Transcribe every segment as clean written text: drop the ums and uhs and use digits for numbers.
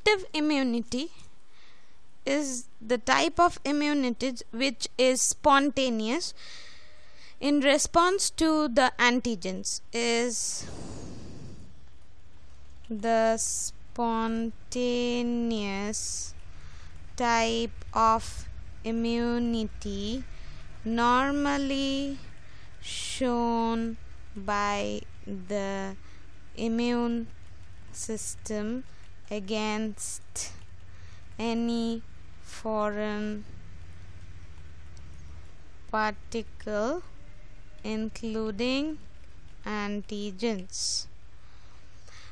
Positive immunity is the type of immunity which is spontaneous in response to the antigens. Is the spontaneous type of immunity normally shown by the immune system against any foreign particle, including antigens.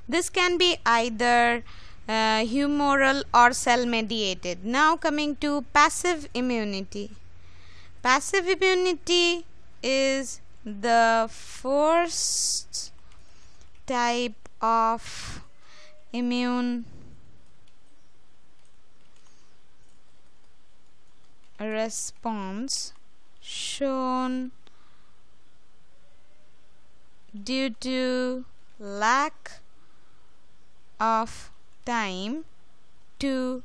This can be either humoral or cell mediated. Now coming to passive immunity. Passive immunity is the first type of immune response shown due to lack of time to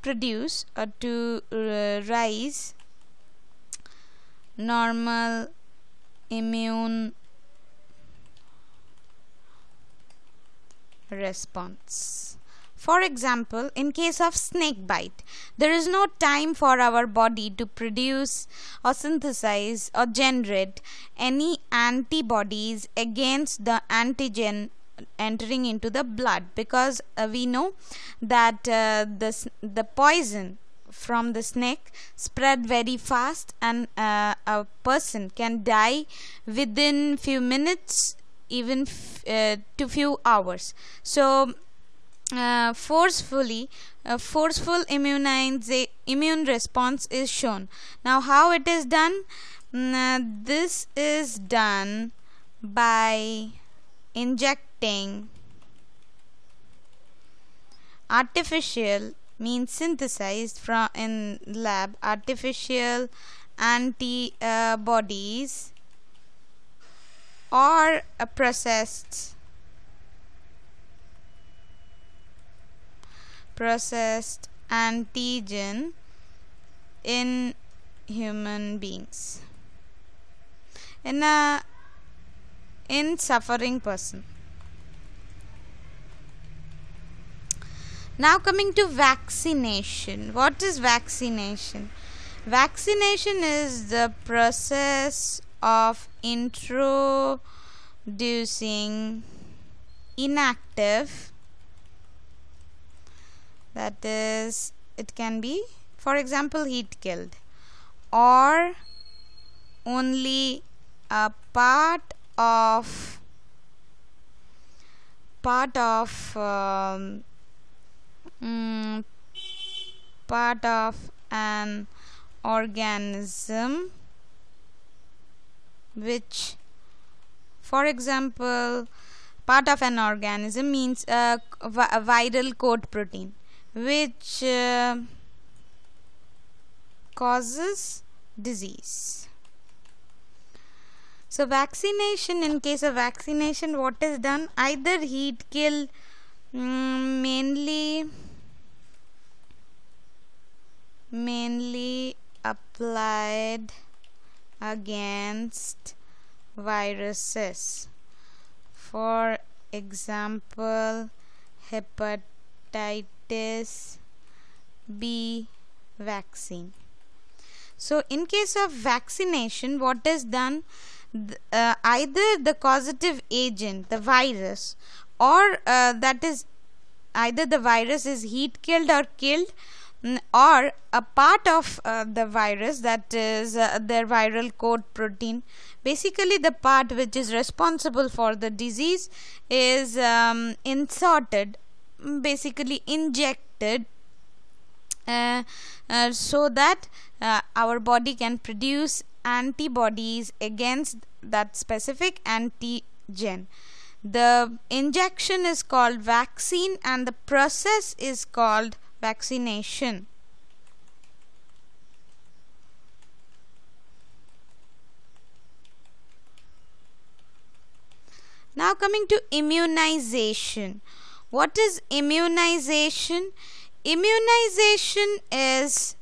produce or to rise normal immune response. For example, in case of snake bite, there is no time for our body to produce or synthesize or generate any antibodies against the antigen entering into the blood, because we know that the poison from the snake spread very fast, and a person can die within few minutes, even to few hours. So forceful immune response is shown. Now how it is done? This is done by injecting artificial, means synthesized from in lab, artificial antibodies or a processed antigen in human beings, in suffering person. Now coming to vaccination. What is vaccination? Vaccination is the process of introducing inactive, that is, it can be, for example, heat killed, or only a part of an organism, which, for example, part of an organism means a viral coat protein, which causes disease. So vaccination, in case of vaccination, what is done? Either heat kill, mainly applied against viruses, for example, hepatitis B vaccine. So in case of vaccination, what is done? Either the causative agent, the virus, or that is either the virus is heat killed or killed, or a part of the virus, that is their viral coat protein, basically the part which is responsible for the disease, is inserted, basically injected, so that our body can produce antibodies against that specific antigen. The injection is called vaccine and the process is called vaccination. Now coming to immunization. What is immunization? Immunization is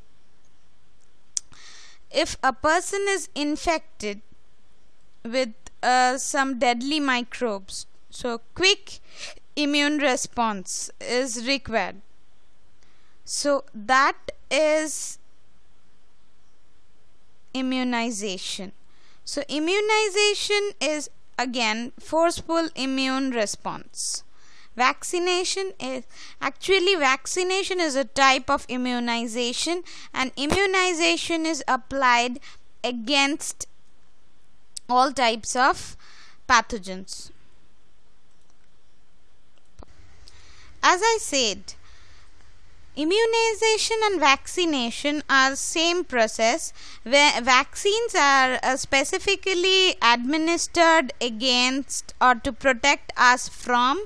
if a person is infected with some deadly microbes, so quick immune response is required. So that is immunization. So immunization is again forceful immune response. Vaccination is a type of immunization, and immunization is applied against all types of pathogens. As I said, immunization and vaccination are same process, where vaccines are specifically administered against or to protect us from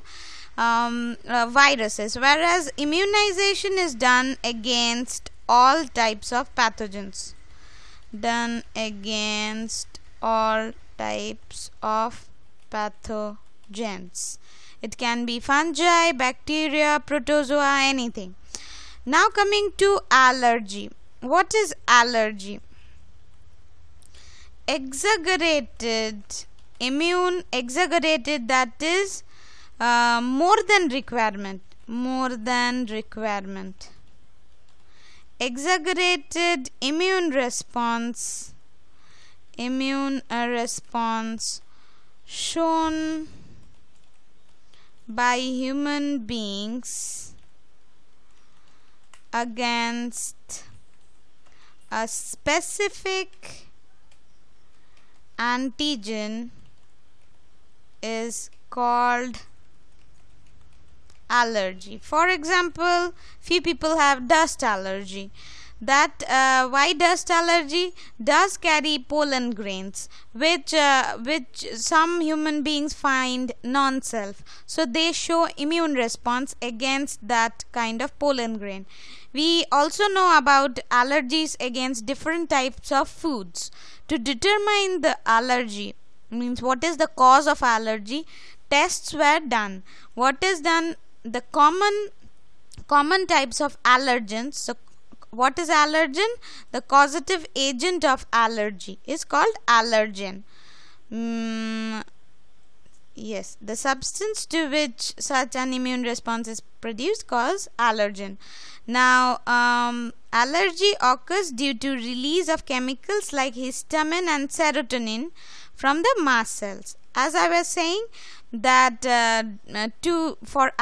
viruses, whereas immunization is done against all types of pathogens. Done against all types of pathogens. It can be fungi, bacteria, protozoa, anything. Now coming to allergy. What is allergy? Exaggerated, that is more than requirement. Exaggerated immune response shown by human beings against a specific antigen is called allergy. For example, few people have dust allergy. Why dust allergy? Does carry pollen grains, which some human beings find non-self, so they show immune response against that kind of pollen grain. We also know about allergies against different types of foods. To determine the allergy, means what is the cause of allergy, tests were done. What is done? The common types of allergens. So what is allergen? The causative agent of allergy is called allergen. Yes, the substance to which such an immune response is produced calls allergen. Now, allergy occurs due to release of chemicals like histamine and serotonin from the mast cells. As I was saying, that for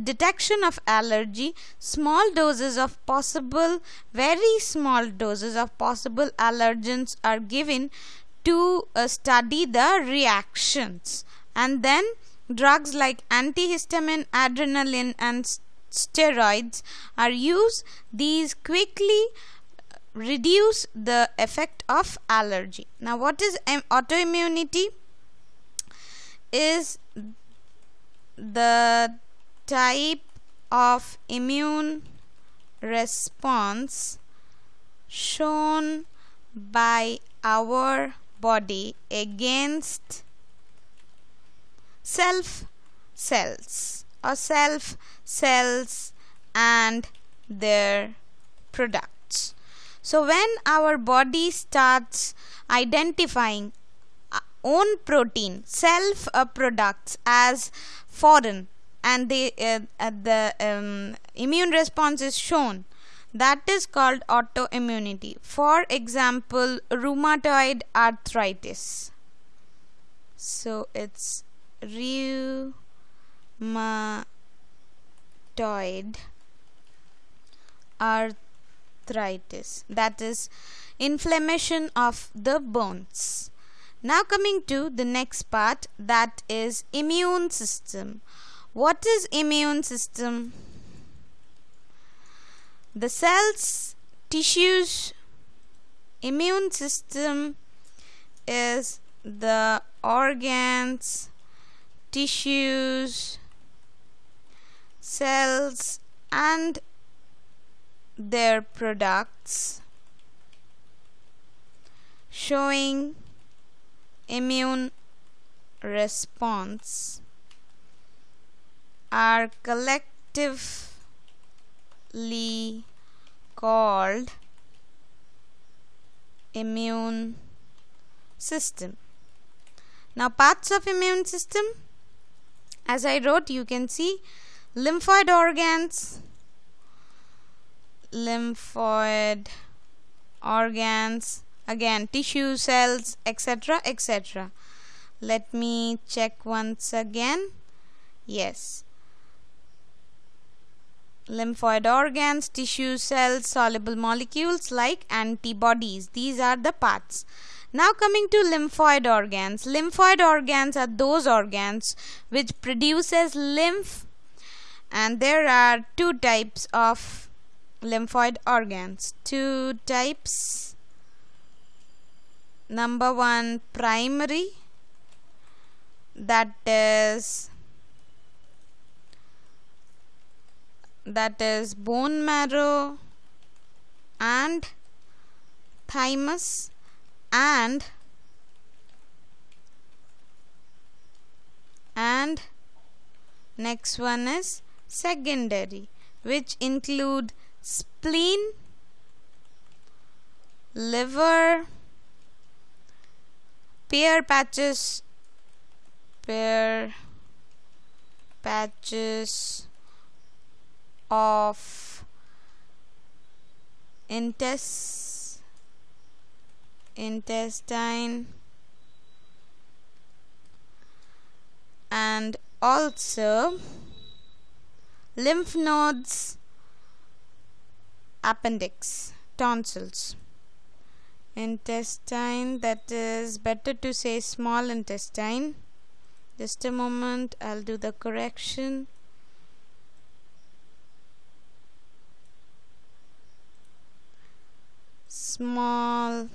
detection of allergy, very small doses of possible allergens are given to study the reactions, and then drugs like antihistamine, adrenaline and steroids are used. These quickly reduce the effect of allergy. Now, what is autoimmunity? Is the type of immune response shown by our body against self cells and their products. So when our body starts identifying own protein, self products as foreign, and the immune response is shown, that is called autoimmunity. For example, rheumatoid arthritis. So it's rheumatoid arthritis, that is inflammation of the bones. Now coming to the next part, that is immune system. What is immune system? The cells, tissues. Immune system is the organs, tissues, cells and their products showing immune response are collectively called immune system. Now, parts of immune system, as I wrote, you can see lymphoid organs, again tissue cells, etc., etc. Let me check once again. Yes, lymphoid organs, tissue cells, soluble molecules like antibodies. These are the parts. Now coming to lymphoid organs. Lymphoid organs are those organs which produces lymph, and there are two types of lymphoid organs. Two types. Number one, primary, that is bone marrow and thymus, and next one is secondary, which include spleen, liver, pair patches of intestine, and also lymph nodes, appendix, tonsils. Intestine, that is better to say small intestine. Just a moment, I'll do the correction. Small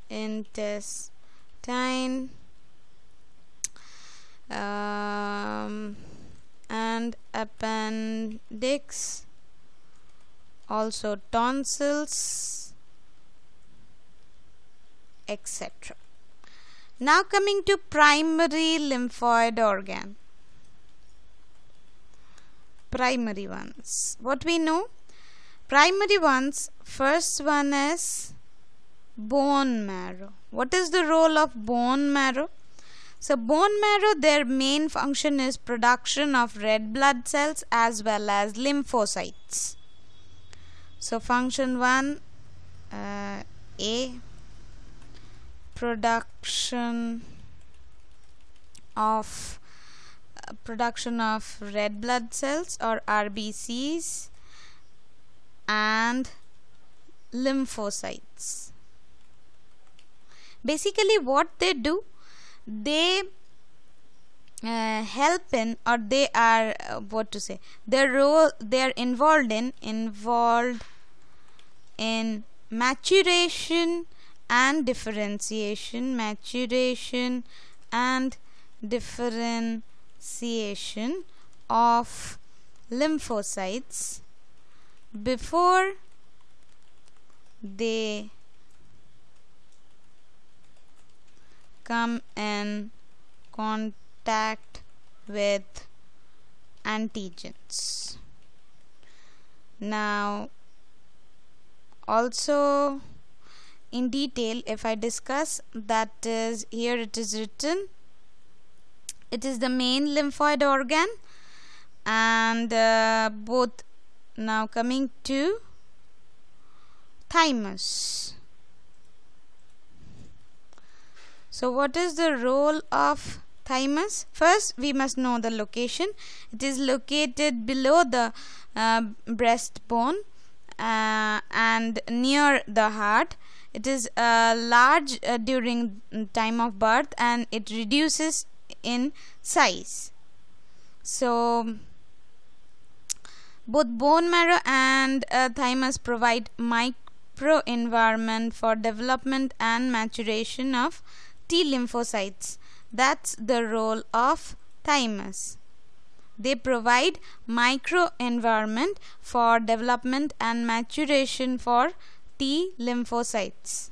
intestine, and appendix, also tonsils, etc. Now coming to primary lymphoid organ. Primary ones. What we know? Primary ones, first one is bone marrow. What is the role of bone marrow? So bone marrow, their main function is production of red blood cells as well as lymphocytes. So function 1, A, production of red blood cells or RBCs and lymphocytes. Basically what they do, they help in, or they are their role, they are involved in maturation and differentiation, of lymphocytes before they come in contact with antigens. Now also in detail, if I discuss, that is, here it is written, it is the main lymphoid organ, and both. Now coming to thymus. So what is the role of thymus? First we must know the location. It is located below the breastbone and near the heart. It is large during time of birth, and it reduces in size. So both bone marrow and thymus provide microenvironment for development and maturation of T lymphocytes. That's the role of thymus. They provide microenvironment for development and maturation for T lymphocytes.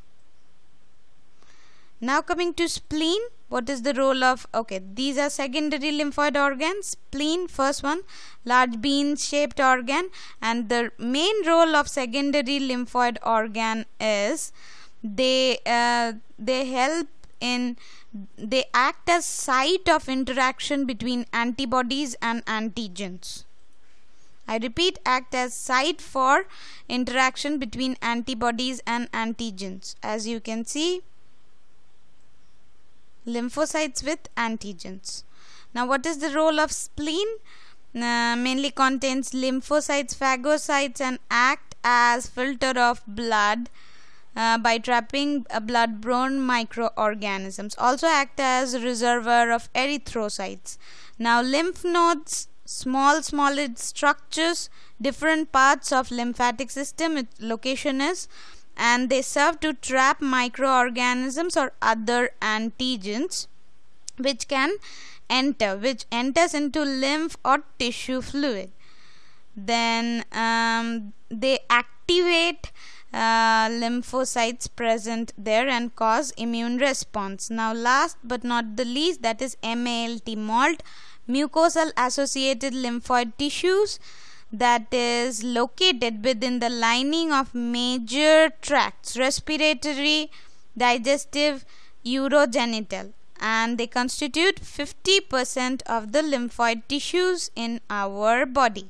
Now coming to spleen. What is the role of, okay, these are secondary lymphoid organs. Spleen, first one, large bean shaped organ, and the main role of secondary lymphoid organ is they help in, they act as site of interaction between antibodies and antigens. I repeat, act as site for interaction between antibodies and antigens. As you can see, lymphocytes with antigens. Now, what is the role of spleen? Mainly contains lymphocytes, phagocytes, and act as filter of blood by trapping blood-borne microorganisms. Also act as a reservoir of erythrocytes. Now, lymph nodes, small structures, different parts of lymphatic system, its location is, and they serve to trap microorganisms or other antigens which enters into lymph or tissue fluid. Then they activate lymphocytes present there and cause immune response. Now, last but not the least, that is MALT, mucosal associated lymphoid tissues, that is located within the lining of major tracts, respiratory, digestive, urogenital, and they constitute 50% of the lymphoid tissues in our body.